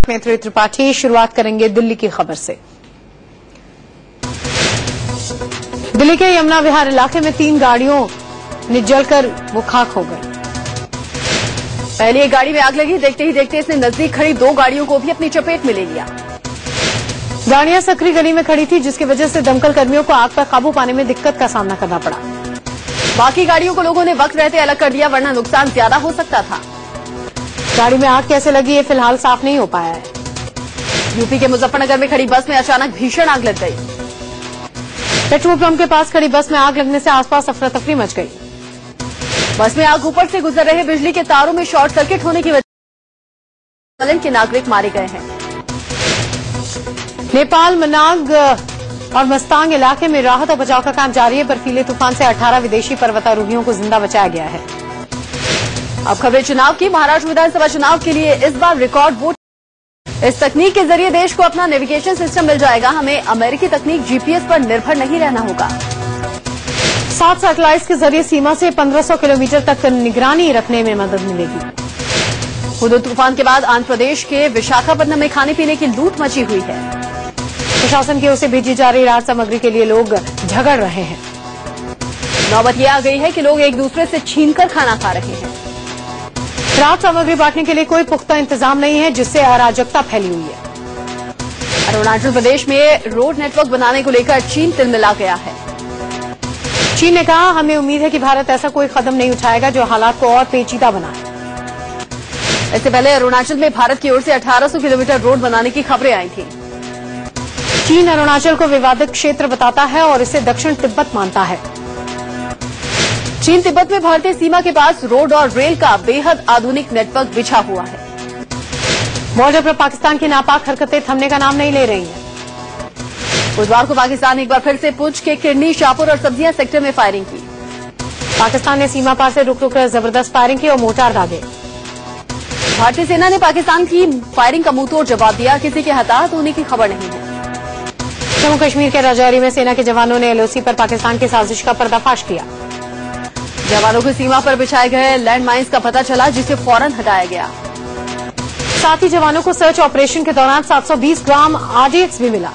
मैत्री त्रिपाठी शुरुआत करेंगे दिल्ली की खबर से। दिल्ली के यमुना विहार इलाके में 3 गाड़ियों ने जलकर वो खाक हो गई। पहले एक गाड़ी में आग लगी, देखते ही देखते इसने नजदीक खड़ी 2 गाड़ियों को भी अपनी चपेट में ले लिया। गाड़ियां सकरी गली में खड़ी थी, जिसकी वजह से दमकल कर्मियों को आग पर काबू पाने में दिक्कत का सामना करना पड़ा। बाकी गाड़ियों को लोगों ने वक्त रहते अलग कर दिया, वरना नुकसान ज्यादा हो सकता था। गाड़ी में आग कैसे लगी, ये फिलहाल साफ नहीं हो पाया है। यूपी के मुजफ्फरनगर में खड़ी बस में अचानक भीषण आग लग गई। पेट्रोल पंप के पास खड़ी बस में आग लगने से आसपास अफरा तफरी मच गई। बस में आग ऊपर से गुजर रहे बिजली के तारों में शॉर्ट सर्किट होने की वजह से नागरिक मारे गए हैं। नेपाल मनाग और मस्तांग इलाके में राहत और बचाव का काम जारी है। बर्फीले तूफान से 18 विदेशी पर्वतारोहियों को जिंदा बचाया गया है। अब खबरें चुनाव की। महाराष्ट्र विधानसभा चुनाव के लिए इस बार रिकॉर्ड वोट। इस तकनीक के जरिए देश को अपना नेविगेशन सिस्टम मिल जाएगा। हमें अमेरिकी तकनीक जीपीएस पर निर्भर नहीं रहना होगा। 7 सैटेलाइट्स के जरिए सीमा से 1500 किलोमीटर तक निगरानी रखने में मदद मिलेगी। हुदूद तूफान के बाद आंध्र प्रदेश के विशाखापट्टनम में खाने पीने की लूट मची हुई है। प्रशासन की ओर से भेजी जा रही राहत सामग्री के लिए लोग झगड़ रहे हैं। नौबत यह आ गई है कि लोग एक दूसरे से छीनकर खाना खा रहे हैं। राहत सामग्री बांटने के लिए कोई पुख्ता इंतजाम नहीं है, जिससे अराजकता फैली हुई है। अरुणाचल प्रदेश में रोड नेटवर्क बनाने को लेकर चीन तिलमिला गया है। चीन ने कहा, हमें उम्मीद है कि भारत ऐसा कोई कदम नहीं उठाएगा जो हालात को और पेचीदा बनाए। इससे पहले अरुणाचल में भारत की ओर से 1800 किलोमीटर रोड बनाने की खबरें आई थी। चीन अरुणाचल को विवादित क्षेत्र बताता है और इसे दक्षिण तिब्बत मानता है। चीन तिब्बत में भारतीय सीमा के पास रोड और रेल का बेहद आधुनिक नेटवर्क बिछा हुआ है। बॉर्डर पर पाकिस्तान की नापाक हरकतें थमने का नाम नहीं ले रही हैं। बुधवार को पाकिस्तान एक बार फिर से पुंछ के किरनी, शाहपुर और सब्जियां सेक्टर में फायरिंग की। पाकिस्तान ने सीमा पार से रुक कर जबरदस्त फायरिंग की और मोर्टार दागे। भारतीय सेना ने पाकिस्तान की फायरिंग का मुंहतोड़ जवाब दिया। किसी के हताहत होने की खबर नहीं है। जम्मू कश्मीर के राजौरी में सेना के जवानों ने एलओसी पर पाकिस्तान की साजिश का पर्दाफाश किया। जवानों को सीमा पर बिछाए गए लैंड माइंस का पता चला, जिसे फौरन हटाया गया। साथ ही जवानों को सर्च ऑपरेशन के दौरान 720 ग्राम आरडीएक्स भी मिला।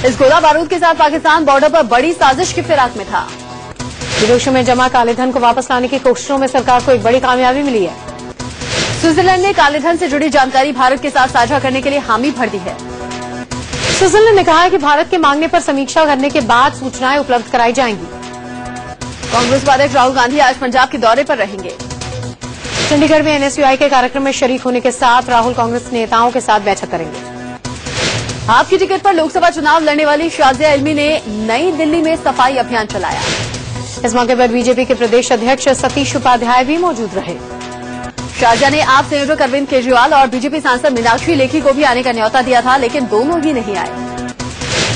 इस गोला बारूद के साथ पाकिस्तान बॉर्डर पर बड़ी साजिश की फिराक में था। विदेशों में जमा काले धन को वापस लाने की कोशिशों में सरकार को एक बड़ी कामयाबी मिली है। स्विट्जरलैंड ने काले धन से जुड़ी जानकारी भारत के साथ साझा करने के लिए हामी भर दी है। स्विट्जरलैंड ने कहा है कि भारत के मांगने पर समीक्षा करने के बाद सूचनाएं उपलब्ध कराई जाएंगी। कांग्रेस अध्यक्ष राहुल गांधी आज पंजाब के दौरे पर रहेंगे। चंडीगढ़ में एनएसयूआई के कार्यक्रम में शरीक होने के साथ राहुल कांग्रेस नेताओं के साथ बैठक करेंगे। आपकी टिकट पर लोकसभा चुनाव लड़ने वाली शाजिया इल्मी ने नई दिल्ली में सफाई अभियान चलाया। इस मौके पर बीजेपी के प्रदेश अध्यक्ष सतीश उपाध्याय भी मौजूद रहे। शाजिया ने आप संयोजक अरविंद केजरीवाल और बीजेपी सांसद मीनाक्षी लेखी को भी आने का न्यौता दिया था, लेकिन दोनों ही नहीं आए।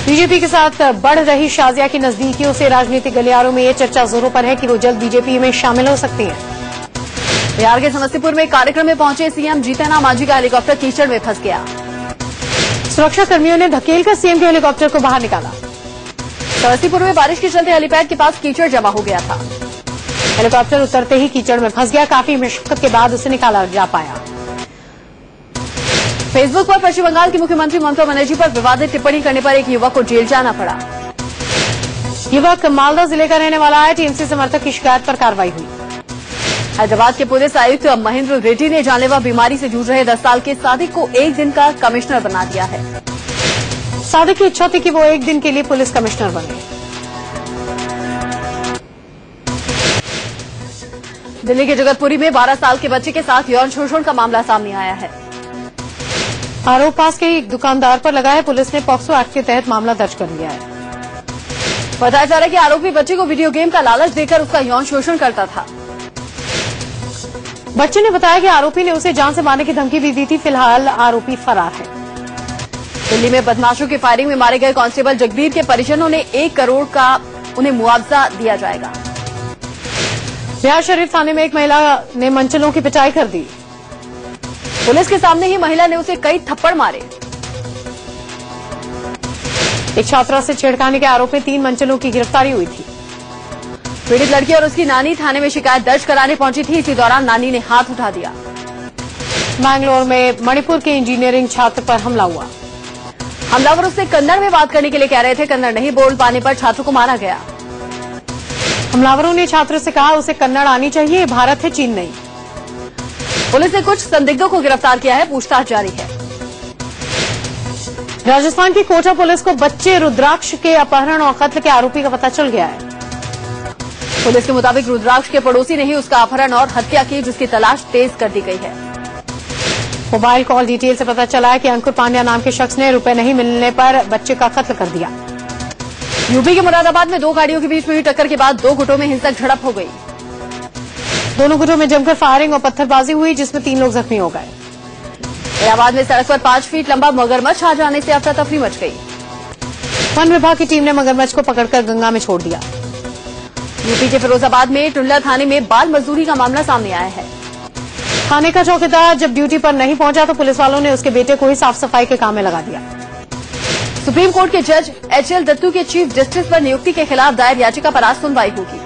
बीजेपी के साथ बढ़ रही शाजिया की नजदीकियों से राजनीतिक गलियारों में ये चर्चा जोरों पर है कि वो जल्द बीजेपी में शामिल हो सकती है। बिहार के समस्तीपुर में कार्यक्रम में पहुंचे सीएम जीतन मांझी का हेलीकॉप्टर कीचड़ में फंस गया। सुरक्षा कर्मियों ने धकेलकर सीएम के हेलीकॉप्टर को बाहर निकाला। समस्तीपुर में बारिश के चलते हेलीपैड के पास कीचड़ जमा हो गया था। हेलीकॉप्टर उतरते ही कीचड़ में फंस गया। काफी मशक्कत के बाद उसे निकाला जा पाया। फेसबुक पर पश्चिम बंगाल की मुख्यमंत्री ममता बनर्जी पर विवादित टिप्पणी करने पर एक युवक को जेल जाना पड़ा। युवक मालदा जिले का रहने वाला है। टीएमसी समर्थक की शिकायत पर कार्रवाई हुई। हैदराबाद के पुलिस आयुक्त महेंद्र रेड्डी ने जानलेवा बीमारी से जूझ रहे 10 साल के सादिक को 1 दिन का कमिश्नर बना दिया है। सादिक की इच्छा थी कि वो 1 दिन के लिए पुलिस कमिश्नर बने। दिल्ली के जगतपुरी में 12 साल के बच्चे के साथ यौन शोषण का मामला सामने आया है। आरोप पास के एक दुकानदार पर लगा है। पुलिस ने पॉक्सो एक्ट के तहत मामला दर्ज कर लिया है। बताया जा रहा है कि आरोपी बच्चे को वीडियो गेम का लालच देकर उसका यौन शोषण करता था। बच्चे ने बताया कि आरोपी ने उसे जान से मारने की धमकी भी दी थी। फिलहाल आरोपी फरार है। दिल्ली में बदमाशों की फायरिंग में मारे गए कांस्टेबल जगबीर के परिजनों ने 1 करोड़ का उन्हें मुआवजा दिया जाएगा। बिहार शरीफ थाने में एक महिला ने मंचलों की पिटाई कर दी। पुलिस के सामने ही महिला ने उसे कई थप्पड़ मारे। एक छात्रा से छेड़खानी के आरोप में 3 मंचलों की गिरफ्तारी हुई थी। पीड़ित लड़की और उसकी नानी थाने में शिकायत दर्ज कराने पहुंची थी। इसी दौरान नानी ने हाथ उठा दिया। बैंगलोर में मणिपुर के इंजीनियरिंग छात्र पर हमला हुआ। हमलावर उससे कन्नड़ में बात करने के लिए कह रहे थे। कन्नड़ नहीं बोल पाने पर छात्र को मारा गया। हमलावरों ने छात्र से कहा उसे कन्नड़ आनी चाहिए, भारत है चीन नहीं। पुलिस ने कुछ संदिग्धों को गिरफ्तार किया है, पूछताछ जारी है। राजस्थान की कोटा पुलिस को बच्चे रुद्राक्ष के अपहरण और कत्ल के आरोपी का पता चल गया है। पुलिस के मुताबिक रुद्राक्ष के पड़ोसी ने ही उसका अपहरण और हत्या की, जिसकी तलाश तेज कर दी गई है। मोबाइल कॉल डिटेल से पता चला है कि अंकुर पांड्या नाम के शख्स ने रुपए नहीं मिलने पर बच्चे का कत्ल कर दिया। यूपी के मुरादाबाद में दो गाड़ियों के बीच में हुई टक्कर के बाद दो गुटों में हिंसक झड़प हो गई। दोनों गुटों में जमकर फायरिंग और पत्थरबाजी हुई, जिसमें 3 लोग जख्मी हो गए। इलाहाबाद में सड़क पर 5 फीट लंबा मगरमच्छ आ जाने से अफरा तफरी मच गई। वन विभाग की टीम ने मगरमच्छ को पकड़कर गंगा में छोड़ दिया। यूपी के फिरोजाबाद में टुंडला थाने में बाल मजदूरी का मामला सामने आया है। थाने का चौकीदार जब ड्यूटी पर नहीं पहुंचा तो पुलिस वालों ने उसके बेटे को ही साफ सफाई के काम में लगा दिया। सुप्रीम कोर्ट के जज एचएल दत्तू के चीफ जस्टिस पर नियुक्ति के खिलाफ दायर याचिका पर आज सुनवाई होगी।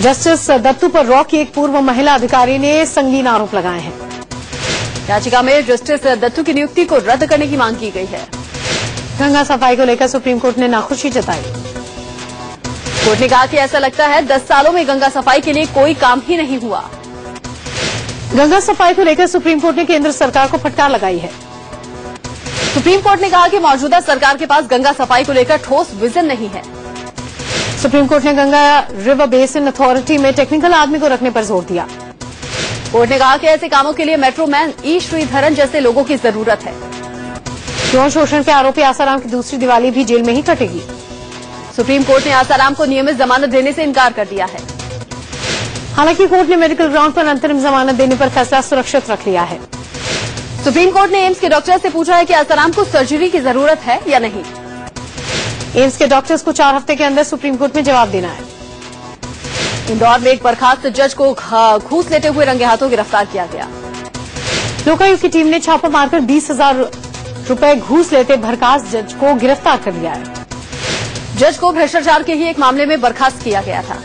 जस्टिस दत्तू पर रॉ की एक पूर्व महिला अधिकारी ने संगीन आरोप लगाए हैं। याचिका में जस्टिस दत्तू की नियुक्ति को रद्द करने की मांग की गई है। गंगा सफाई को लेकर सुप्रीम कोर्ट ने नाखुशी जताई। कोर्ट ने कहा कि ऐसा लगता है 10 सालों में गंगा सफाई के लिए कोई काम ही नहीं हुआ। गंगा सफाई को लेकर सुप्रीम कोर्ट ने केंद्र सरकार को फटकार लगाई है। सुप्रीम कोर्ट ने कहा कि मौजूदा सरकार के पास गंगा सफाई को लेकर ठोस विजन नहीं है। सुप्रीम कोर्ट ने गंगा रिवर बेसिन अथॉरिटी में टेक्निकल आदमी को रखने पर जोर दिया। कोर्ट ने कहा कि ऐसे कामों के लिए मेट्रो मैन ई श्रीधरन जैसे लोगों की जरूरत है। यौन शोषण के आरोपी आसाराम की दूसरी दिवाली भी जेल में ही कटेगी। सुप्रीम कोर्ट ने आसाराम को नियमित जमानत देने से इनकार कर दिया है। हालांकि कोर्ट ने मेडिकल ग्राउंड पर अंतरिम जमानत देने पर फैसला सुरक्षित रख लिया है। सुप्रीम कोर्ट ने एम्स के डॉक्टर से पूछा है कि आसाराम को सर्जरी की जरूरत है या नहीं। एम्स के डॉक्टर्स को 4 हफ्ते के अंदर सुप्रीम कोर्ट में जवाब देना है। इंदौर में एक बर्खास्त जज को घूस लेते हुए रंगे हाथों गिरफ्तार किया गया। लोकायुक्त की टीम ने छापा मारकर 20,000 रुपए घूस लेते बर्खास्त जज को गिरफ्तार कर लिया है। जज को भ्रष्टाचार के ही एक मामले में बर्खास्त किया गया था।